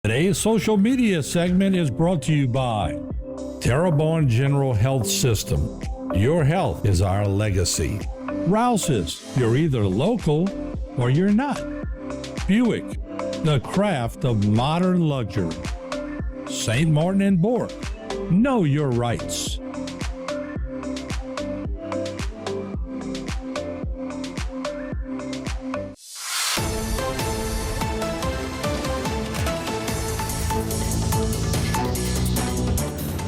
Today's social media segment is brought to you by Terrebonne General Health System. Your health is our legacy. Rouse's, you're either local or you're not. Buick, the craft of modern luxury. St. Martin and Bork, know your rights.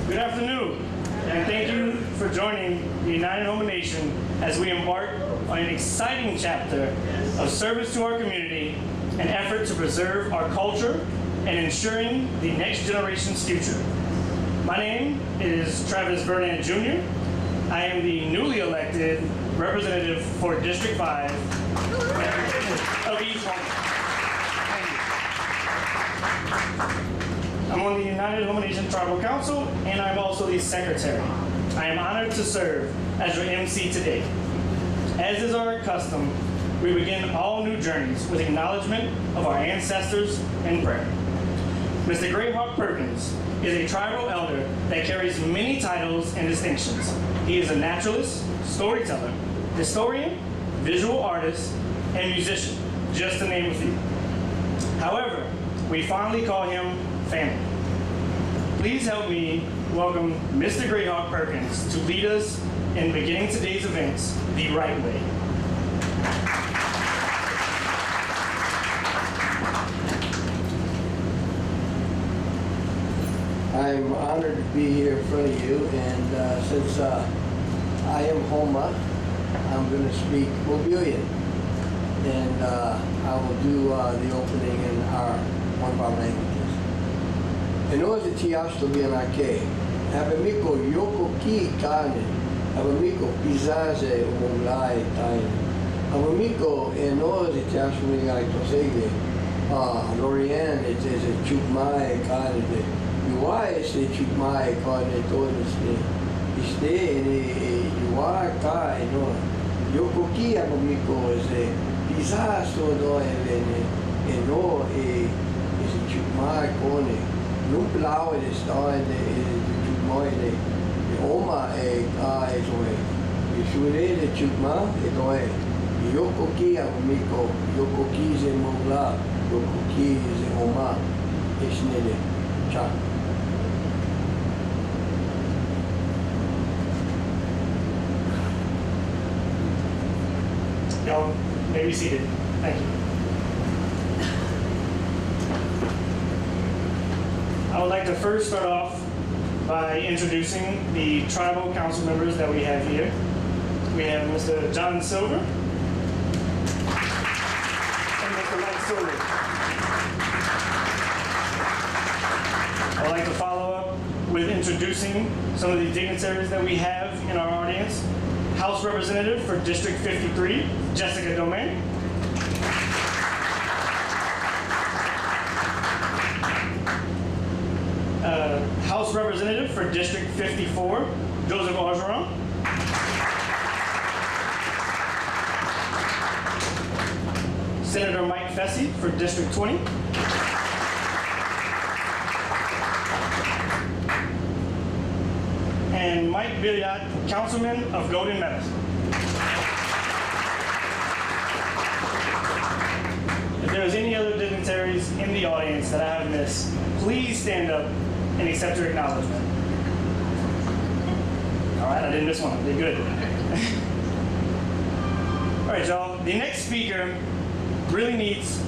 Good afternoon, and thank you for joining the United Houma Nation as we embark on an exciting chapter of service to our community, an effort to preserve our culture and ensuring the next generation's future. My name is Travis Vernon Jr. I am the newly elected representative for District 5 of East Houma. I'm on the United Houma Nation Tribal Council, and I'm also the secretary. I am honored to serve as your MC today. As is our custom, we begin all new journeys with acknowledgement of our ancestors and prayer. Mr. Greyhawk Perkins is a tribal elder that carries many titles and distinctions. He is a naturalist, storyteller, historian, visual artist, and musician, just to name a few. However, we fondly call him family. Please help me welcome Mr. Greyhawk Perkins to lead us in beginning today's events the right way. I'm honored to be here in front of you, and since I am Houma, I'm going to speak Mobilian, and I will do the opening in one of our languages. E noi ti asto bien ake. Have miko yoko ki kane. Have miko pizaze umulai tine. Have miko e noi ti asto bien ake tosege. Lorian it is a chukmai kane. Yuai is a chukmai kane tonisne. Iste ne yuai kai no. Yoko ki have miko is a pizazo do e no is a chukmai kone. Nu blau det står det meget det Houma er så det skulle det chukma det er yoko ki amiko yoko ki ze mogla yoko ki ze Houma isnede cha. Y'all may be seated. Thank you. I would like to first start off by introducing the tribal council members that we have here. We have Mr. John Silver and Mr. Mike Silver. I would like to follow up with introducing some of the dignitaries that we have in our audience. House Representative for District 53, Jessica Domingue. House Representative for District 54, Joseph Orgeron. Senator Mike Fessy for District 20. And Mike Billiot, Councilman of Golden Meadows. If there's any other dignitaries in the audience that I have missed, please stand up and accept your acknowledgement. All right, I didn't miss one. They're good. All right, y'all. The next speaker really needs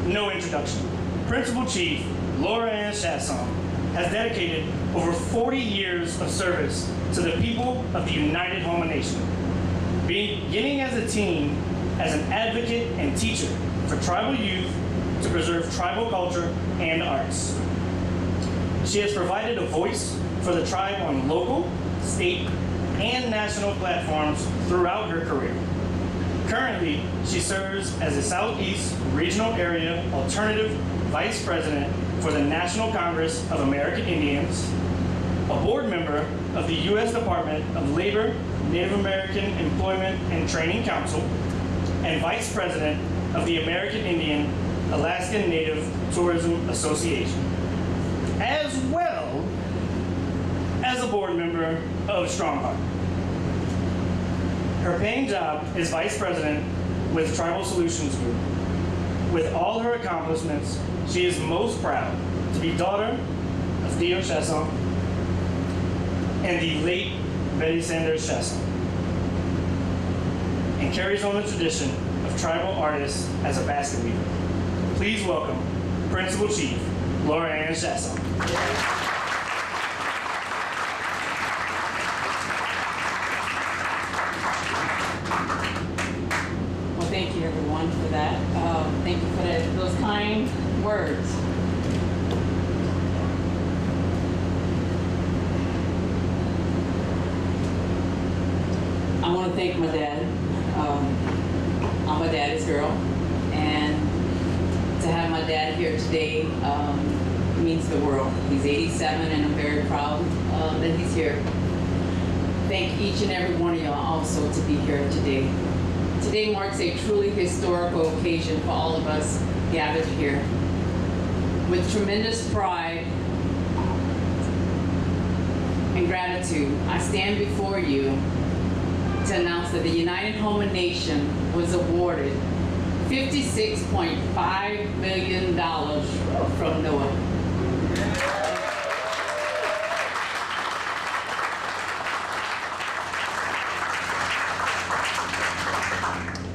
no introduction. Principal Chief Laura Ann Chasson has dedicated over 40 years of service to the people of the United Houma Nation, beginning as a teen as an advocate and teacher for tribal youth to preserve tribal culture and arts. She has provided a voice for the tribe on local, state, and national platforms throughout her career. Currently, she serves as the Southeast Regional Area Alternative Vice President for the National Congress of American Indians, a board member of the U.S. Department of Labor, Native American Employment and Training Council, and Vice President of the American Indian Alaskan Native Tourism Association, as well as a board member of Strongheart. Her paying job is vice president with Tribal Solutions Group. With all her accomplishments, she is most proud to be daughter of Theo Chasson and the late Betty Sanders Chasson, and carries on the tradition of tribal artists as a basket weaver. Please welcome Principal Chief Laura Ann Chasson. Well, thank you everyone for that. Thank you for those kind words. I want to thank my dad. I'm a daddy's girl, and to have my dad here today means the world. He's 87, and I'm very proud that he's here. Thank each and every one of y'all also to be here today. Today marks a truly historical occasion for all of us gathered here. With tremendous pride and gratitude, I stand before you to announce that the United Houma Nation was awarded $56.5 million from NOAA.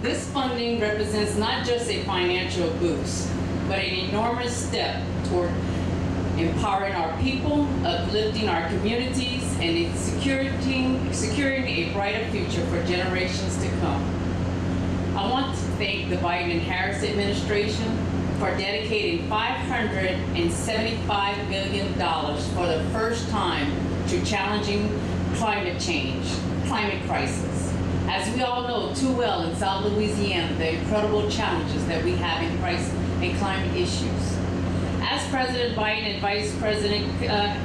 This funding represents not just a financial boost, but an enormous step toward empowering our people, uplifting our communities, and securing a brighter future for generations to come. I want to thank the Biden and Harris administration for dedicating $575 million for the first time to challenging climate change, climate crisis. As we all know too well in South Louisiana, the incredible challenges that we have in climate issues. As President Biden and Vice President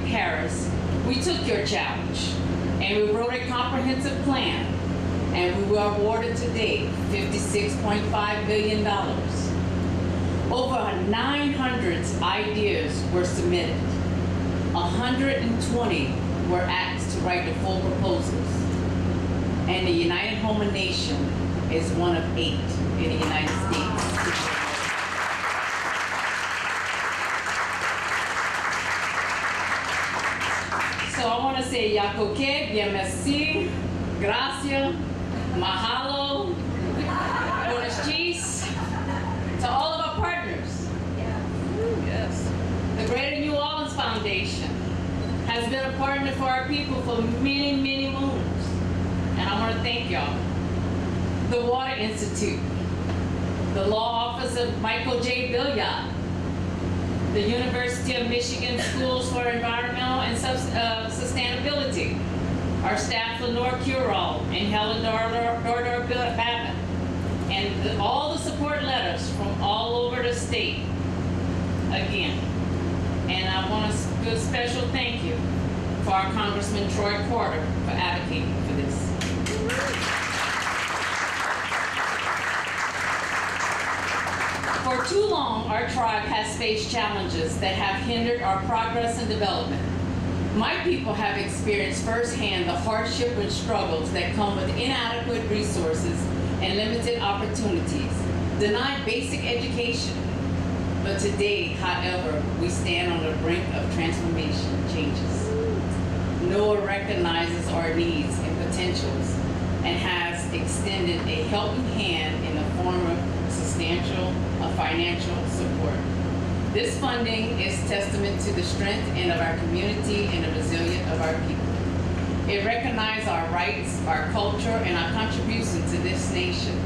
Harris, we took your challenge and we wrote a comprehensive plan, and we were awarded today $56.5 billion. Over 900 ideas were submitted. 120 were asked to write the full proposals. And the United Houma Nation is one of 8 in the United States. So I want to say Yakoke, bien merci, gracias, mahalo, buenos dias, to all of our partners. Yes. The Greater New Orleans Foundation has been a partner for our people for many, many moons. And I want to thank y'all. The Water Institute, the Law Office of Michael J. Billiard, the University of Michigan Schools for Environmental and Sustainability, our staff Lenore Curall and Helen Babbitt, and all the support letters from all over the state, again. And I want to do a special thank you for our Congressman Troy Porter for advocating for this. For too long, our tribe has faced challenges that have hindered our progress and development. My people have experienced firsthand the hardship and struggles that come with inadequate resources and limited opportunities, denied basic education. But today, however, we stand on the brink of transformation changes. NOAA recognizes our needs and potentials and has extended a helping hand in the form of substantial financial support. This funding is testament to the strength of our community and the resilience of our people. It recognizes our rights, our culture, and our contribution to this nation.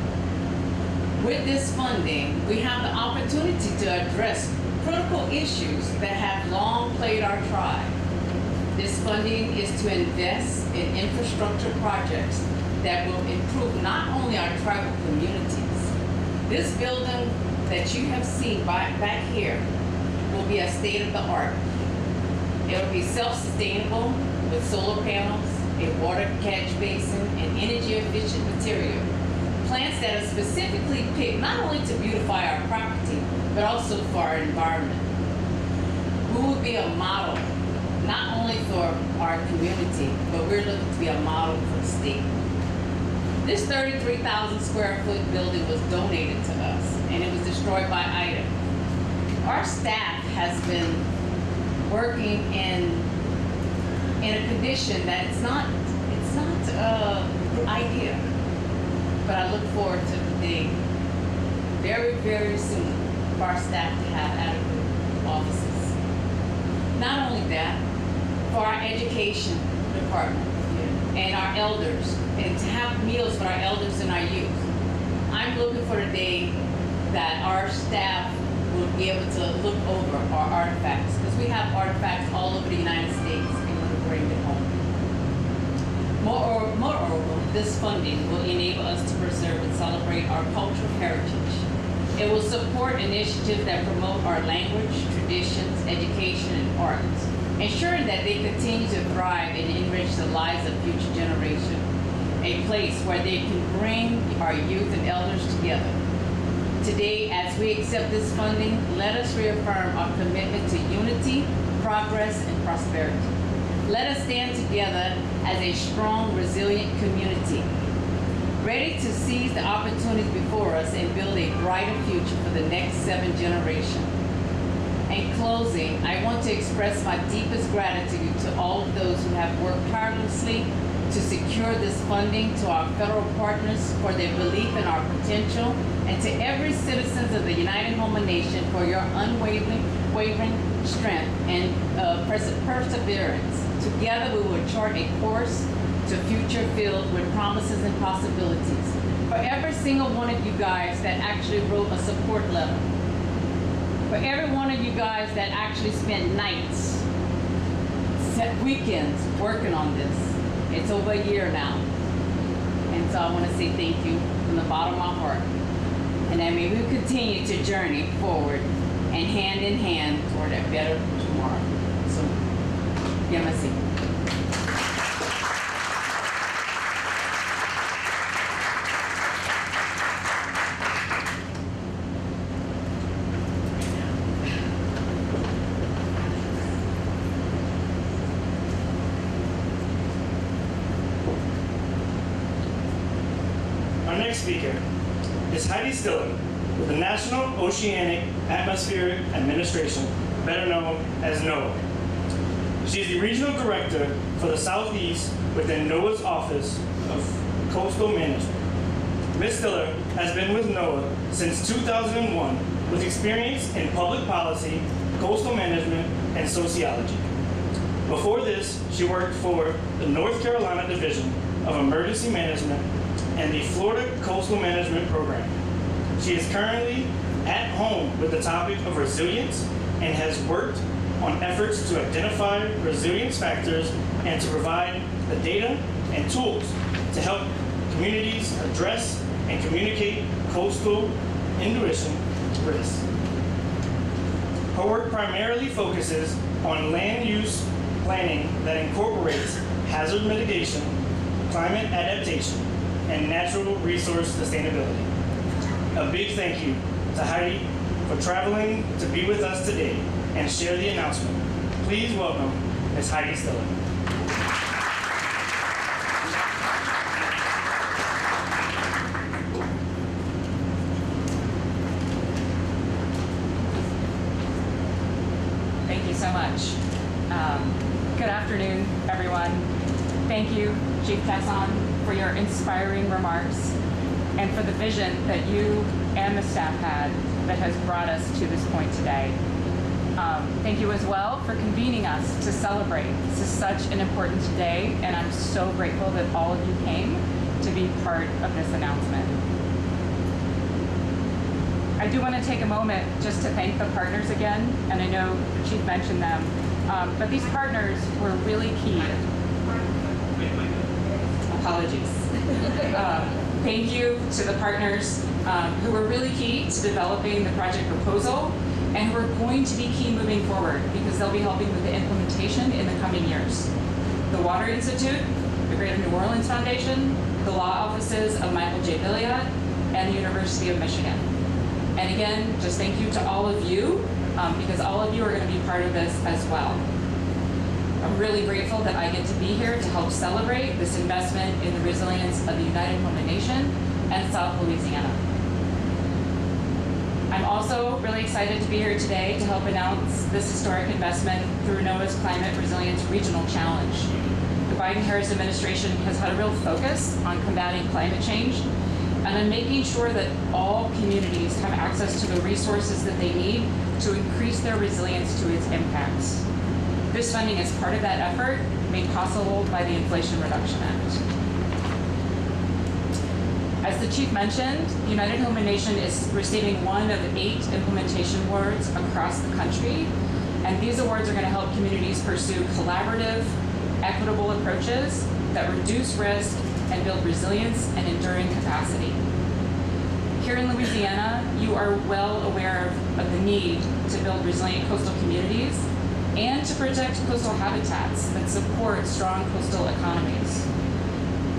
With this funding, we have the opportunity to address critical issues that have long plagued our tribe. This funding is to invest in infrastructure projects that will improve not only our tribal communities. This building that you have seen back here will be a state-of-the-art. It will be self-sustainable with solar panels, a water catch basin, and energy-efficient material. Plants that are specifically picked not only to beautify our property, but also for our environment. We will be a model, not only for our community, but we're looking to be a model for the state. This 33,000 square foot building was donated to us, and it was destroyed by IDA. Our staff has been working in a condition that it's not ideal. But I look forward to the day very, very soon for our staff to have adequate offices. Not only that, for our education department and our elders, and to have meals for our elders and our youth. I'm looking for the day that our staff will be able to look over our artifacts, because we have artifacts all over the United States and want to bring them home. Moreover, this funding will enable us to preserve and celebrate our cultural heritage. It will support initiatives that promote our language, traditions, education, and art, ensuring that they continue to thrive and enrich the lives of future generations, a place where they can bring our youth and elders together. Today, as we accept this funding, let us reaffirm our commitment to unity, progress, and prosperity. Let us stand together as a strong, resilient community, ready to seize the opportunities before us and build a brighter future for the next 7 generations. In closing, I want to express my deepest gratitude to all of those who have worked tirelessly to secure this funding, to our federal partners for their belief in our potential, and to every citizen of the United Houma Nation for your unwavering strength and perseverance. Together we will chart a course to future filled with promises and possibilities. For every single one of you guys that actually wrote a support letter, for every one of you guys that actually spent nights, weekends working on this. It's over a year now. And so I want to say thank you from the bottom of my heart. And that may we continue to journey forward and hand in hand toward a better tomorrow. So, Yamasi. Our next speaker is Heidi Stiller with the National Oceanic Atmospheric Administration, better known as NOAA. She is the Regional Director for the Southeast within NOAA's Office of Coastal Management. Ms. Stiller has been with NOAA since 2001 with experience in public policy, coastal management, and sociology. Before this, she worked for the North Carolina Division of Emergency Management and the Florida Coastal Management Program. She is currently at home with the topic of resilience and has worked on efforts to identify resilience factors and to provide the data and tools to help communities address and communicate coastal intuition risks. Her work primarily focuses on land use planning that incorporates hazard mitigation, climate adaptation, and natural resource sustainability. A big thank you to Heidi for traveling to be with us today and share the announcement. Please welcome Ms. Heidi Stiller. Thank you so much. Good afternoon, everyone. Thank you, Chief Casson, for your inspiring remarks and for the vision that you and the staff had that has brought us to this point today. Thank you as well for convening us to celebrate. This is such an important day, and I'm so grateful that all of you came to be part of this announcement. I do want to take a moment just to thank the partners again, and I know the Chief mentioned them, but these partners were really key. Apologies. Thank you to the partners who were really key to developing the project proposal and who are going to be key moving forward because they'll be helping with the implementation in the coming years. The Water Institute, the Greater New Orleans Foundation, the law offices of Michael J. Billiot, and the University of Michigan. And again, just thank you to all of you, because all of you are going to be part of this as well. I'm really grateful that I get to be here to help celebrate this investment in the resilience of the United Houma Nation and South Louisiana. I'm also really excited to be here today to help announce this historic investment through NOAA's Climate Resilience Regional Challenge. The Biden-Harris administration has had a real focus on combating climate change and on making sure that all communities have access to the resources that they need to increase their resilience to its impacts. This funding is part of that effort, made possible by the Inflation Reduction Act. As the Chief mentioned, the United Houma Nation is receiving one of 8 implementation awards across the country, and these awards are going to help communities pursue collaborative, equitable approaches that reduce risk and build resilience and enduring capacity. Here in Louisiana, you are well aware of the need to build resilient coastal communities and to protect coastal habitats that support strong coastal economies.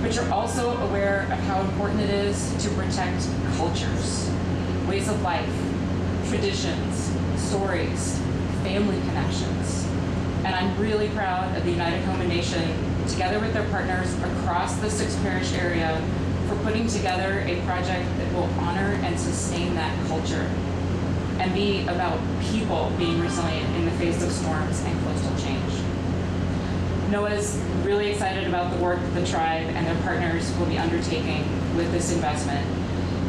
But you're also aware of how important it is to protect cultures, ways of life, traditions, stories, family connections. And I'm really proud of the United Houma Nation, together with their partners across the 6-parish area, for putting together a project that will honor and sustain that culture and be about people being resilient in the face of storms and coastal change. NOAA's really excited about the work that the tribe and their partners will be undertaking with this investment.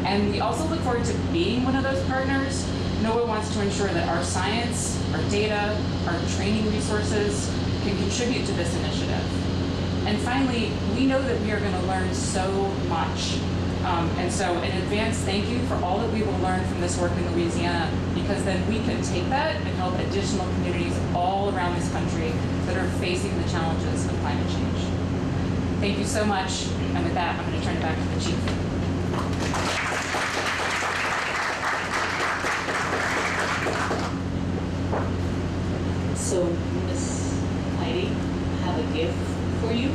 And we also look forward to being one of those partners. NOAA wants to ensure that our science, our data, our training resources can contribute to this initiative. And finally, we know that we are going to learn so much. And so in advance, thank you for all that we will learn from this work in Louisiana, because then we can take that and help additional communities all around this country that are facing the challenges of climate change. Thank you so much. And with that, I'm going to turn it back to the Chief. So, Ms. Heidi, I have a gift for you.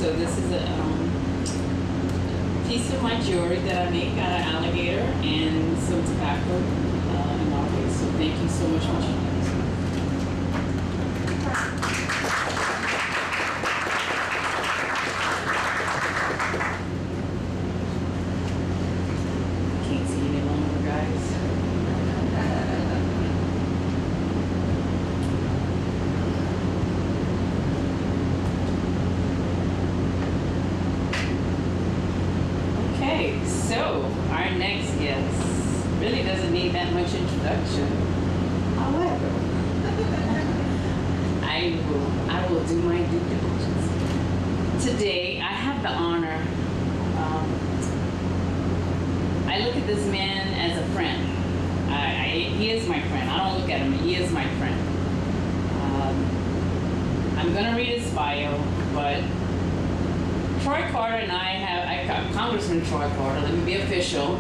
So this is a piece of my jewelry that I make out of alligator and some tobacco and all this. So thank you so much for watching. Can't see any longer, guys. So, our next guest really doesn't need that much introduction. However, I will do my due diligence. Today, I have the honor. I look at this man as a friend. He is my friend. I don't look at him. He is my friend. I'm going to read his bio, but Troy Carter and I Congressman Troy Carter, let me be official.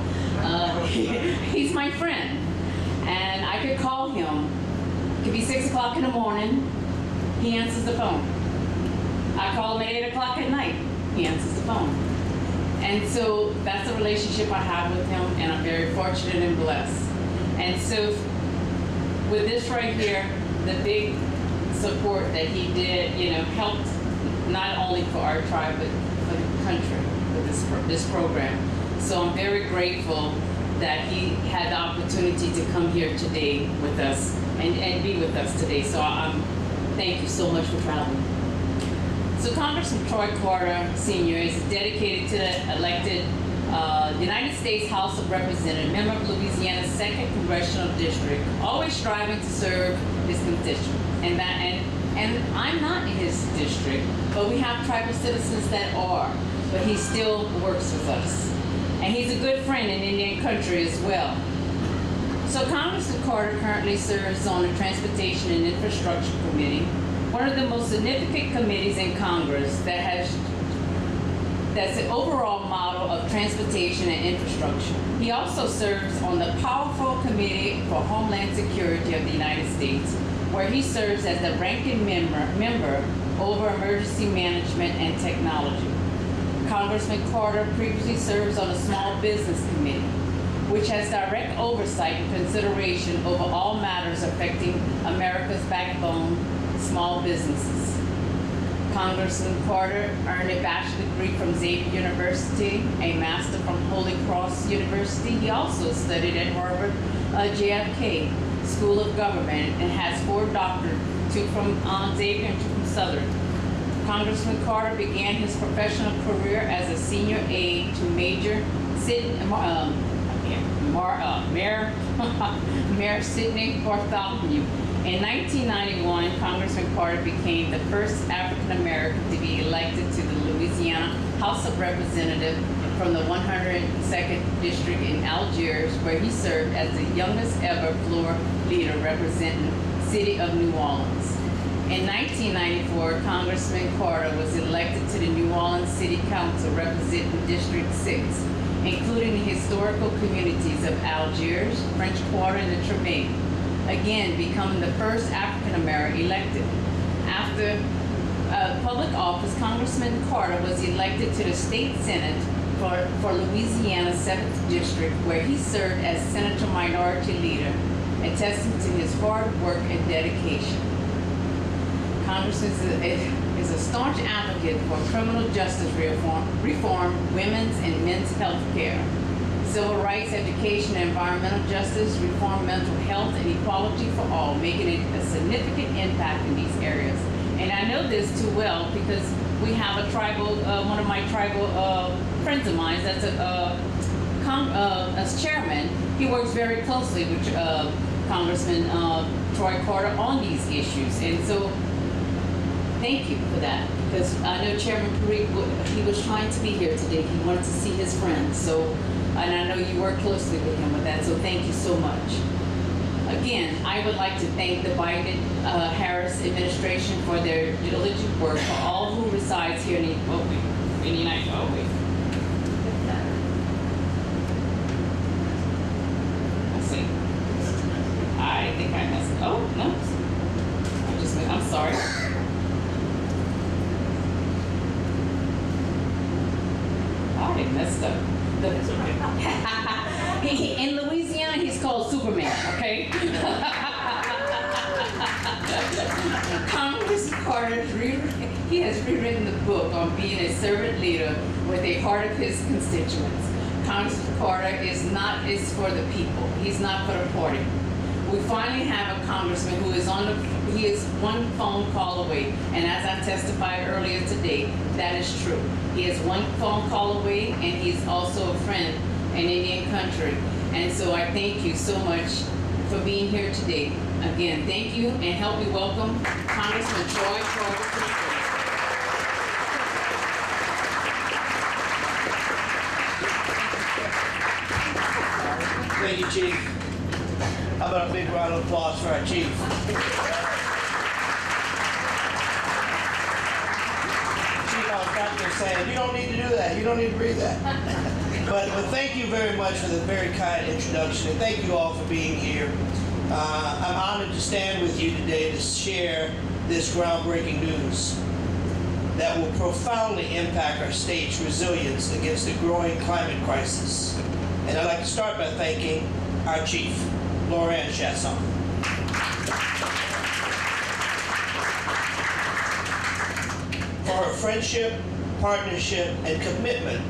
He's my friend. And I could call him. It could be 6 o'clock in the morning. He answers the phone. I call him at 8 o'clock at night. He answers the phone. And so that's the relationship I have with him, and I'm very fortunate and blessed. And so with this right here, the big support that he did, helped not only for our tribe, but for the country with this program. So I'm very grateful that he had the opportunity to come here today with us and be with us today. So thank you so much for traveling. So Congressman Troy Carter Sr. is dedicated to the elected United States House of Representatives, member of Louisiana's 2nd Congressional District, always striving to serve his constituents. And I'm not in his district, but we have tribal citizens that are, but he still works with us. And he's a good friend in Indian country as well. So Congressman Carter currently serves on the Transportation and Infrastructure Committee, one of the most significant committees in Congress that's the overall model of transportation and infrastructure. He also serves on the powerful Committee for Homeland Security of the United States, where he serves as the ranking member over emergency management and technology. Congressman Carter previously serves on the Small Business Committee, which has direct oversight and consideration over all matters affecting America's backbone, small businesses. Congressman Carter earned a bachelor's degree from Xavier University, a master from Holy Cross University. He also studied at Harvard JFK School of Government and has 4 doctorates, 2 from Xavier and 2 from Southern. Congressman Carter began his professional career as a senior aide to Mayor Sidney Bartholomew. In 1991, Congressman Carter became the first African American to be elected to the Louisiana House of Representatives from the 102nd District in Algiers, where he served as the youngest ever floor leader representing the city of New Orleans. In 1994, Congressman Carter was elected to the New Orleans City Council representing District 6, including the historical communities of Algiers, French Quarter, and the Tremaine, again becoming the first African American elected. After public office, Congressman Carter was elected to the state senate for Louisiana's 7th District, where he served as Senator Minority Leader, attesting to his hard work and dedication. Congressman is a staunch advocate for criminal justice reform, women's and men's health care, civil rights, education, environmental justice, reform, mental health, and equality for all, making it a significant impact in these areas. And I know this too well because we have a tribal, one of my tribal friends of mine that's as chairman. He works very closely with Congressman Troy Carter on these issues. And so thank you for that, because I know Chairman Parikh, he was trying to be here today. He wanted to see his friends. So, and I know you work closely with him with that, so thank you so much. Again, I would like to thank the Biden-Harris administration for their diligent work, for all who resides here in the United States. Let's see. I think I messed up. Oh, no. I'm sorry. I messed up. In Louisiana, he's called Superman, okay? Congressman Carter, he has rewritten the book on being a servant leader with a heart of his constituents. Congressman Carter is for the people. He's not for the party. We finally have a congressman who is he is one phone call away. And as I testified earlier today, that is true. He is one phone call away, and he's also a friend in Indian country. And so I thank you so much for being here today. Again, thank you, and help me welcome Congressman Troy Carter. Thank you, Chief. How about a big round of applause for our Chief? Chief, I was back there saying, you don't need to do that. You don't need to read that. But thank you very much for the very kind introduction, and thank you all for being here. I'm honored to stand with you today to share this groundbreaking news that will profoundly impact our state's resilience against the growing climate crisis. And I'd like to start by thanking our Chief, Lauren Chasson. For her friendship, partnership, and commitment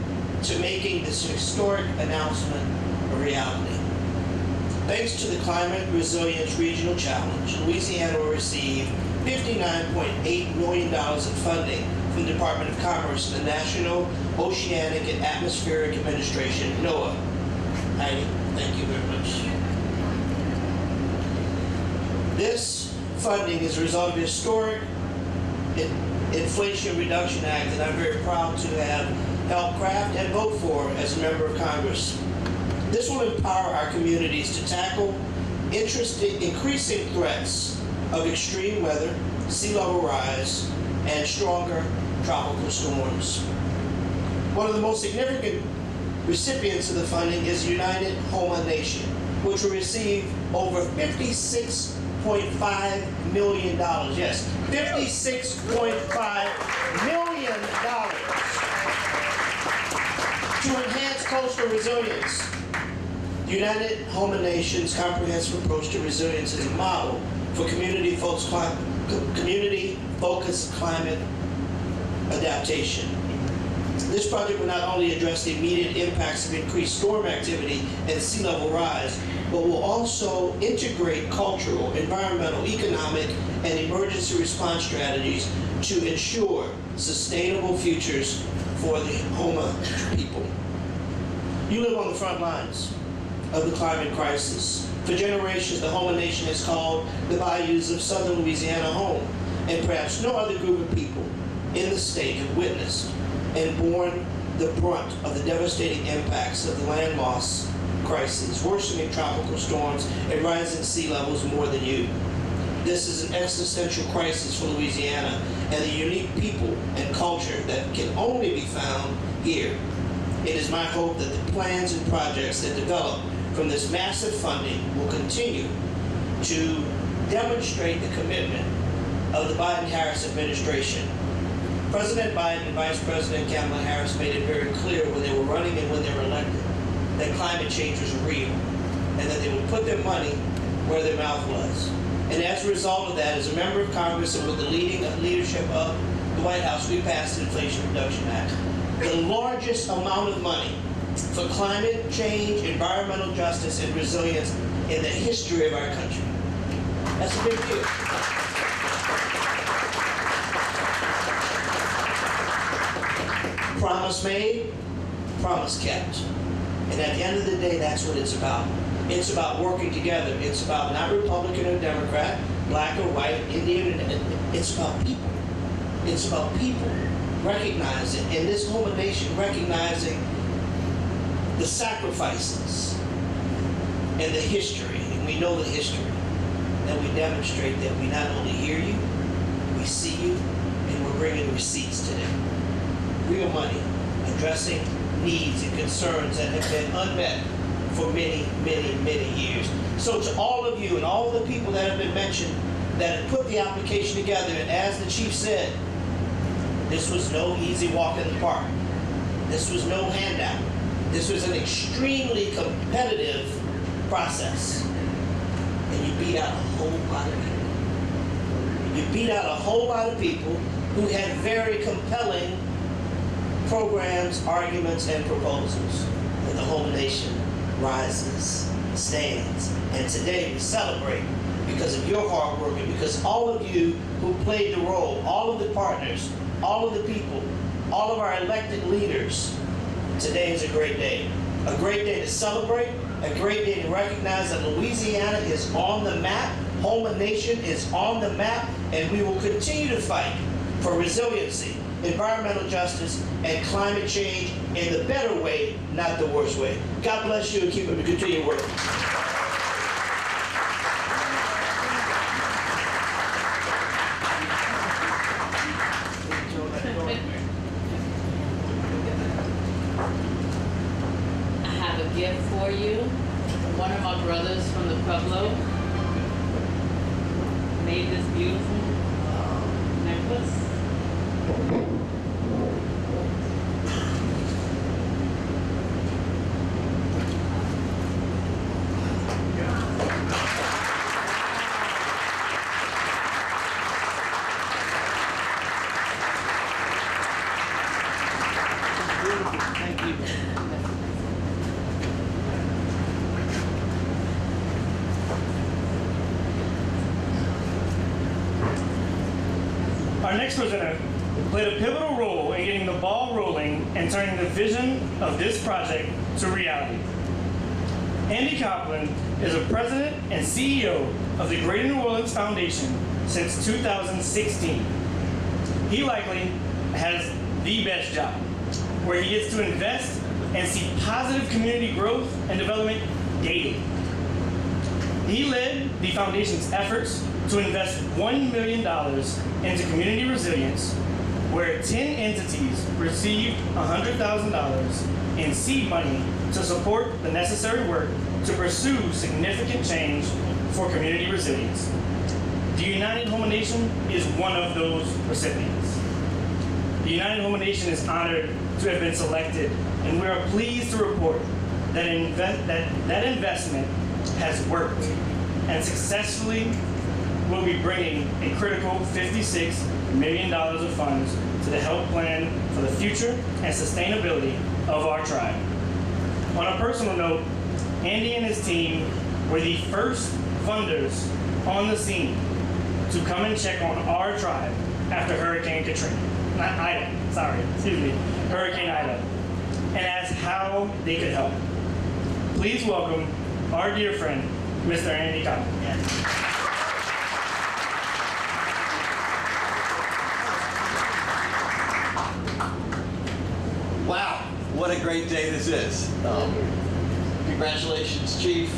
to making this historic announcement a reality. Thanks to the Climate Resilience Regional Challenge, Louisiana will receive $59.8 million in funding from the Department of Commerce and the National Oceanic and Atmospheric Administration, NOAA. Heidi, thank you very much. This funding is a result of the historic Inflation Reduction Act that I'm very proud to have helped craft and vote for as a member of Congress. This will empower our communities to tackle increasing threats of extreme weather, sea level rise, and stronger tropical storms. One of the most significant recipients of the funding is United Houma Nation, which will receive over $56.5 million. Yes, $56.5 million. Coastal Resilience. The United Houma Nations Comprehensive Approach to Resilience is a model for community-focused climate adaptation. This project will not only address the immediate impacts of increased storm activity and sea level rise, but will also integrate cultural, environmental, economic, and emergency response strategies to ensure sustainable futures for the Houma people. You live on the front lines of the climate crisis. For generations, the Houma Nation has called the bayous of southern Louisiana home, and perhaps no other group of people in the state have witnessed and borne the brunt of the devastating impacts of the land loss crises, worsening tropical storms, and rising sea levels more than you. This is an existential crisis for Louisiana and the unique people and culture that can only be found here. It is my hope that the plans and projects that develop from this massive funding will continue to demonstrate the commitment of the Biden-Harris administration. President Biden and Vice President Kamala Harris made it very clear when they were running and when they were elected that climate change was real and that they would put their money where their mouth was. And as a result of that, as a member of Congress and with the leadership of the White House, we passed the Inflation Reduction Act, the largest amount of money for climate change, environmental justice, and resilience in the history of our country. That's a big deal. Promise made, promise kept. And at the end of the day, that's what it's about. It's about working together. It's about not Republican or Democrat, black or white, Indian. It's about people. It's about people recognizing, and this Houma Nation recognizing the sacrifices and the history, and we know the history, that we demonstrate that we not only hear you, we see you, and we're bringing receipts today. Real money, addressing needs and concerns that have been unmet for many, many, many years. So to all of you and all of the people that have been mentioned that have put the application together, and as the chief said, this was no easy walk in the park. This was no handout. This was an extremely competitive process. And you beat out a whole lot of people. You beat out a whole lot of people who had very compelling programs, arguments, and proposals. And the whole nation rises, stands, and today we celebrate because of your hard work and because all of you who played the role, all of the partners, all of the people, all of our elected leaders. Today is a great day. A great day to celebrate, a great day to recognize that Louisiana is on the map, Houma Nation is on the map, and we will continue to fight for resiliency, environmental justice, and climate change in the better way, not the worst way. God bless you and keep up the continued work. I have a gift for you. One of my brothers from the Pueblo made this beautiful necklace. Thank you. Our next presenter played a pivotal role in getting the ball rolling and turning the vision of this project to reality. Andy Copeland is a president and CEO of the Greater New Orleans Foundation since 2016. He likely has the best job, where he gets to invest and see positive community growth and development daily. He led the foundation's efforts to invest $1 million into community resilience, where 10 entities received $100,000 in seed money to support the necessary work to pursue significant change for community resilience. The United Houma Nation is one of those recipients. The United Houma Nation is honored to have been selected and we are pleased to report that that investment has worked and successfully will be bringing a critical $56 million of funds to the health plan for the future and sustainability of our tribe. On a personal note, Andy and his team were the first funders on the scene to come and check on our tribe after Hurricane Katrina. Not Ida, sorry, excuse me, Hurricane Ida, and asked how they could help. Please welcome our dear friend, Mr. Andy Cotton. Wow, what a great day this is. Congratulations, Chief.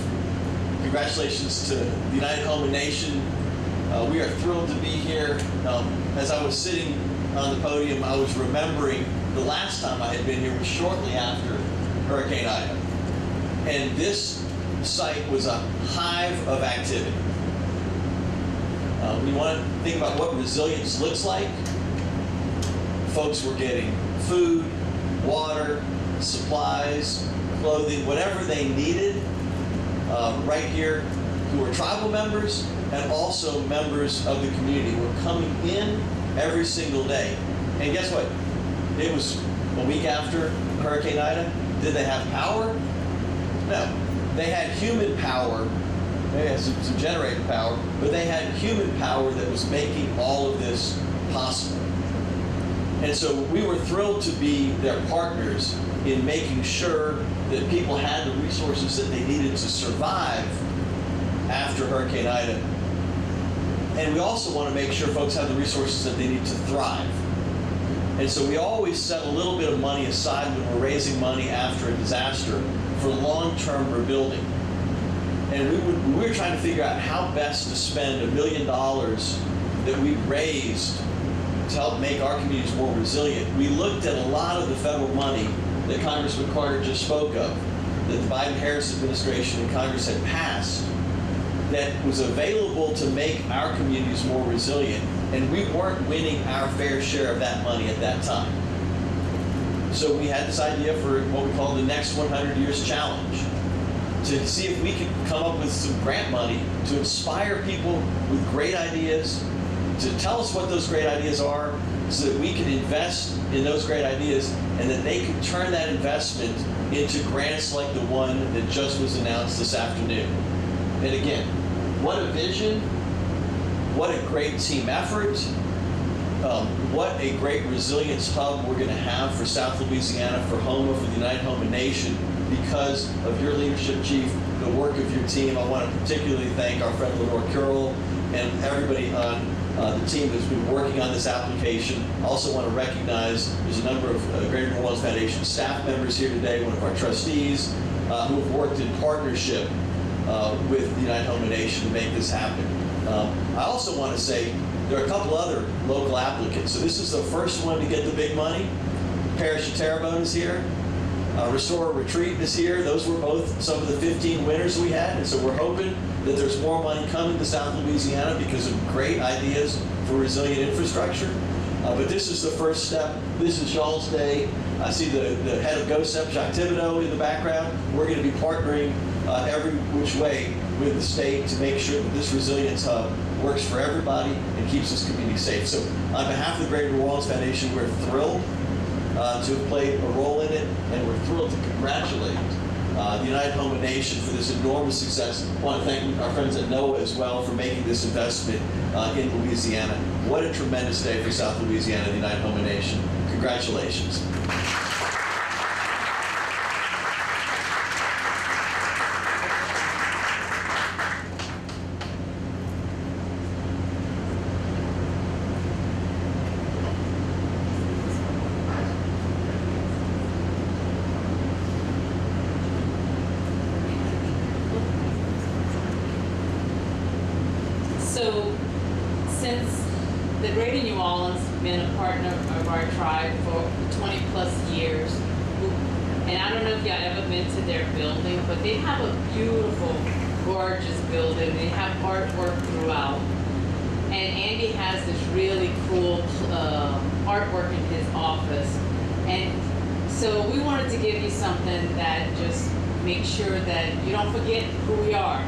Congratulations to the United Houma Nation. We are thrilled to be here. As I was sitting on the podium, I was remembering the last time I had been here was shortly after Hurricane Ida. And this site was a hive of activity. We want to think about what resilience looks like. Folks were getting food, water, supplies, clothing, whatever they needed right here, who were tribal members and also members of the community were coming in every single day. And guess what? It was a week after Hurricane Ida. Did they have power? No. They had human power. They had some generator power, but they had human power that was making all of this possible. And so we were thrilled to be their partners in making sure that people had the resources that they needed to survive after Hurricane Ida. And we also want to make sure folks have the resources that they need to thrive. And so we always set a little bit of money aside when we're raising money after a disaster for long-term rebuilding. And we were trying to figure out how best to spend $1 million that we raised to help make our communities more resilient. We looked at a lot of the federal money that Congressman Carter just spoke of, that the Biden-Harris administration and Congress had passed, that was available to make our communities more resilient, and we weren't winning our fair share of that money at that time. So we had this idea for what we call the Next 100 Years Challenge, to see if we could come up with some grant money to inspire people with great ideas, to tell us what those great ideas are, so that we could invest in those great ideas and that they could turn that investment into grants like the one that just was announced this afternoon. And again, what a vision, what a great team effort, what a great resilience hub we're going to have for South Louisiana, for Houma, for the United Houma Nation, because of your leadership, Chief, the work of your team. I want to particularly thank our friend Lenore Curl and everybody on the team that's been working on this application. I also want to recognize there's a number of Greater New Orleans Foundation staff members here today, one of our trustees, who have worked in partnership with the United Houma Nation to make this happen. I also want to say there are a couple other local applicants. So this is the first one to get the big money. Parish of Terrebonne is here. Restore Retreat is here. Those were both some of the 15 winners we had, and so we're hoping that there's more money coming to South Louisiana because of great ideas for resilient infrastructure. But this is the first step. This is y'all's day. I see the head of GOSEP, Jacques Thibodeau, in the background. We're going to be partnering every which way with the state to make sure that this resilience hub works for everybody and keeps this community safe. So on behalf of the Greater New Orleans Foundation, we're thrilled to have played a role in it, and we're thrilled to congratulate the United Houma Nation for this enormous success. I want to thank our friends at NOAA as well for making this investment in Louisiana. What a tremendous day for South Louisiana and the United Houma Nation. Congratulations. So, since the Greater New Orleans has been a partner of our tribe for 20 plus years, and I don't know if y'all ever been to their building, but they have a beautiful, gorgeous building. They have artwork throughout. And Andy has this really cool artwork in his office. And So we wanted to give you something that just makes sure that you don't forget who we are.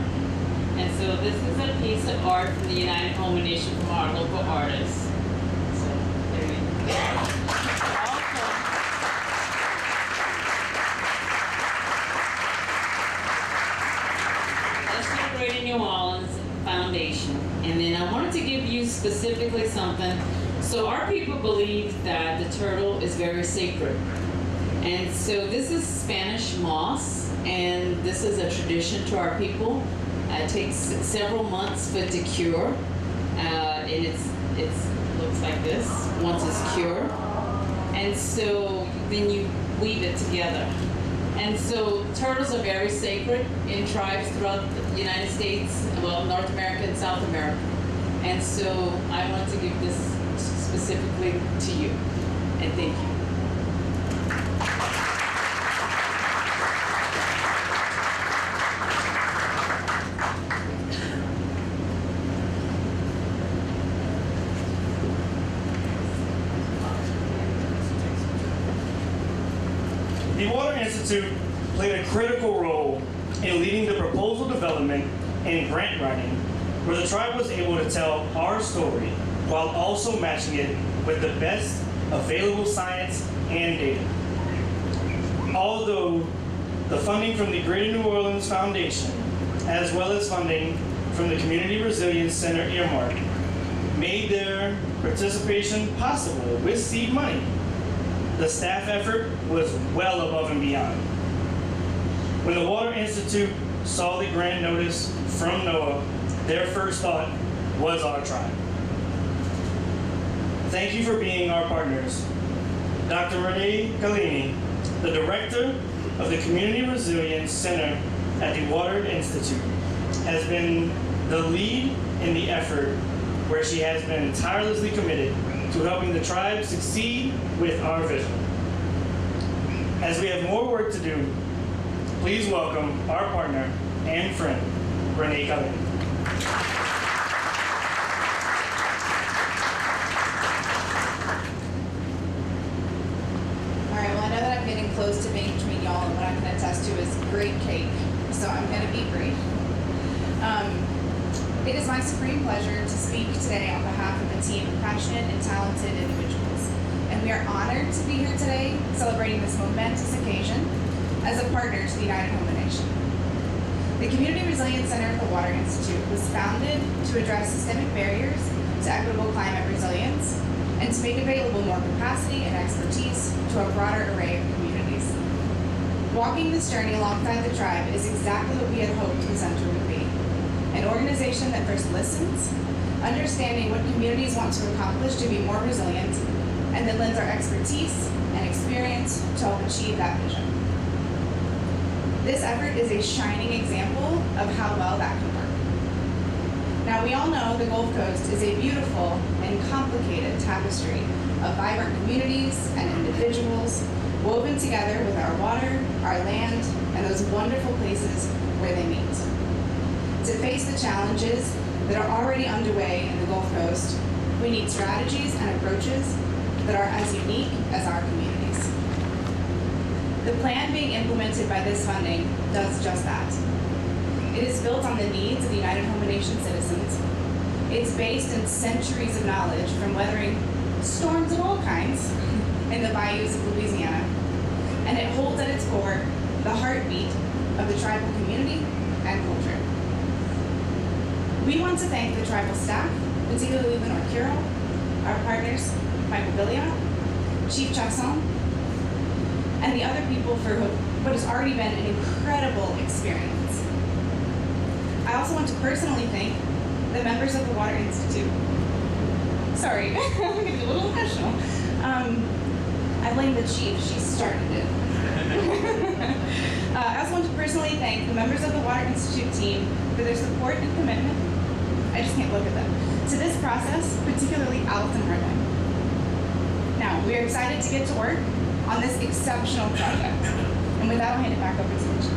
And so this is a piece of art from the United Houma Nation from our local artists. So there you go. That's the Greater New Orleans Foundation. And then I wanted to give you specifically something. So our people believe that the turtle is very sacred. And so this is Spanish moss, and this is a tradition to our people. It takes several months for it to cure, and it looks like this once it's cured. And so then you weave it together. And so turtles are very sacred in tribes throughout the United States, well, North America and South America. And so I want to give this specifically to you, and thank you. The Water Institute played a critical role in leading the proposal development and grant writing, where the tribe was able to tell our story while also matching it with the best available science and data. Although the funding from the Greater New Orleans Foundation, as well as funding from the Community Resilience Center earmark, made their participation possible with seed money, the staff effort was well above and beyond. When the Water Institute saw the grant notice from NOAA, their first thought was our tribe. Thank you for being our partners. Dr. Renee Galini, the director of the Community Resilience Center at the Water Institute, has been the lead in the effort, where she has been tirelessly committed to helping the tribe succeed with our vision. As we have more work to do, please welcome our partner and friend, Renee Galini. All right, well, I know that I'm getting close to being between y'all, and what I can attest to is great cake, so I'm going to be brief. It is my supreme pleasure to speak today on behalf of a team of passionate and talented individuals, and we are honored to be here today celebrating this momentous occasion as a partner to the United Houma Nation. The Community Resilience Center at the Water Institute was founded to address systemic barriers to equitable climate resilience and to make available more capacity and expertise to a broader array of communities. Walking this journey alongside the tribe is exactly what we had hoped the center would be. An organization that first listens, understanding what communities want to accomplish to be more resilient, and then lends our expertise and experience to help achieve that vision. This effort is a shining example of how well that can work. Now, we all know the Gulf Coast is a beautiful and complicated tapestry of vibrant communities and individuals woven together with our water, our land, and those wonderful places where they meet. To face the challenges that are already underway in the Gulf Coast, we need strategies and approaches that are as unique as our communities. The plan being implemented by this funding does just that. It is built on the needs of the United Houma Nation citizens. It's based in centuries of knowledge from weathering storms of all kinds in the bayous of Louisiana, and it holds at its core the heartbeat of the tribal community and culture. We want to thank the tribal staff, particularly Lenore Carroll, our partners, Michael Billion, Chief Chasson, and the other people for what has already been an incredible experience. I also want to personally thank the members of the Water Institute. Sorry, I'm getting a little emotional. I blame the chief, she started it. I also want to personally thank the members of the Water Institute team for their support and commitment. I just can't look at them. To this process, particularly Allison Hardline. Now, we are excited to get to work on this exceptional project. And with that, I'll hand it back over to the chief.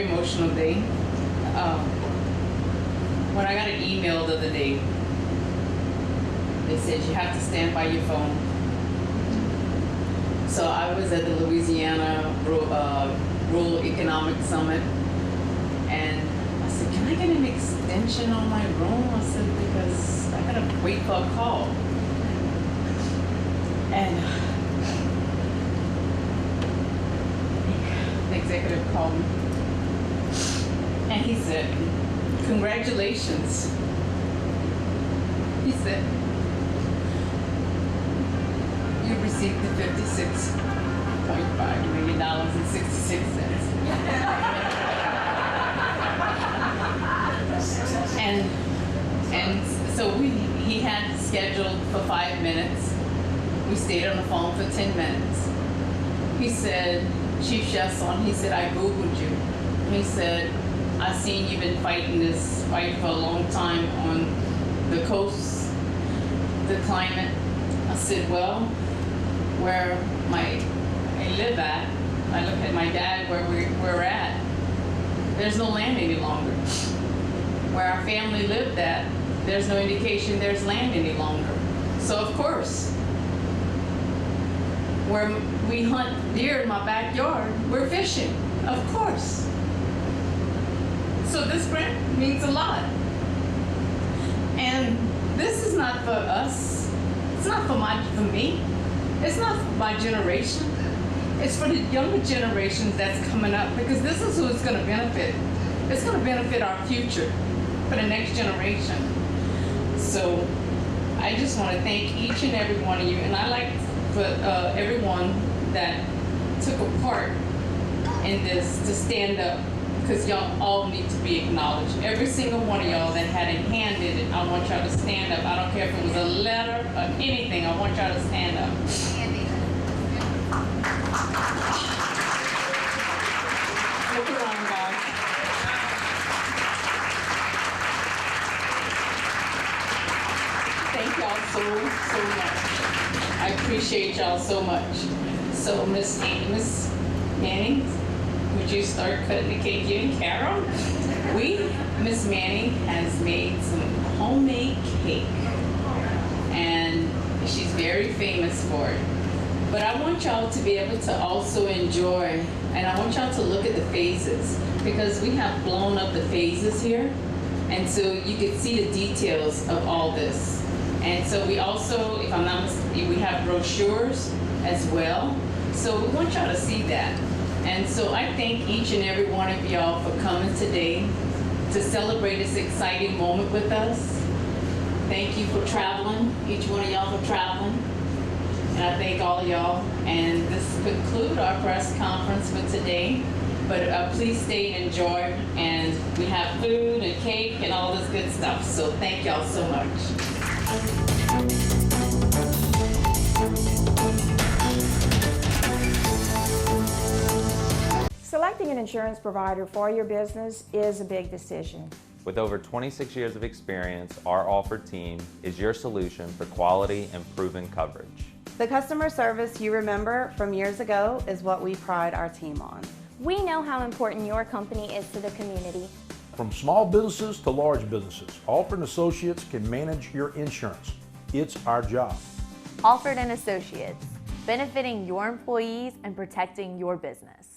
very emotional day. When I got an email the other day, they said you have to stand by your phone. So I was at the Louisiana Rural Economic Summit, and I said, can I get an extension on my room? I said, because I gotta wait for a call. And the executive called me, and he said, congratulations. He said, you received the $56.5 million and 66 cents. and so he had scheduled for 5 minutes. We stayed on the phone for 10 minutes. He said, Chief Chasson, he said, I Googled you. He said, I've seen you've been fighting this fight for a long time on the coast, the climate. I said, well, where I live at, I look at my dad where we're at, there's no land any longer. Where our family lived at, there's no indication there's land any longer. So of course, where we hunt deer in my backyard, we're fishing, of course. So this grant means a lot. And this is not for us, it's not for me, it's not for my generation. It's for the younger generations that's coming up, because this is who it's going to benefit. It's going to benefit our future for the next generation. So I just want to thank each and every one of you, and I like for everyone that took a part in this to stand up, because y'all all need to be acknowledged. Every single one of y'all that had a hand in it, I want y'all to stand up. I don't care if it was a letter or anything, I want y'all to stand up. Look around, guys. Thank y'all so much. I appreciate y'all so much. So Miss Manning, would you start cutting the cake? You and Carol? Miss Manning has made some homemade cake, and she's very famous for it. But I want y'all to be able to also enjoy, and I want y'all to look at the phases, because we have blown up the phases here, and so you can see the details of all this. And so we also, if I'm not mistaken, we have brochures as well. So we want y'all to see that. And so I thank each and every one of y'all for coming today to celebrate this exciting moment with us. Thank you for traveling, each one of y'all for traveling. And I thank all of y'all. And this concludes our press conference for today. But please stay and enjoy. And we have food and cake and all this good stuff. So thank y'all so much. Selecting an insurance provider for your business is a big decision. With over 26 years of experience, our offered team is your solution for quality and proven coverage. The customer service you remember from years ago is what we pride our team on. We know how important your company is to the community. From small businesses to large businesses, Alford & Associates can manage your insurance. It's our job. Alford & Associates, benefiting your employees and protecting your business.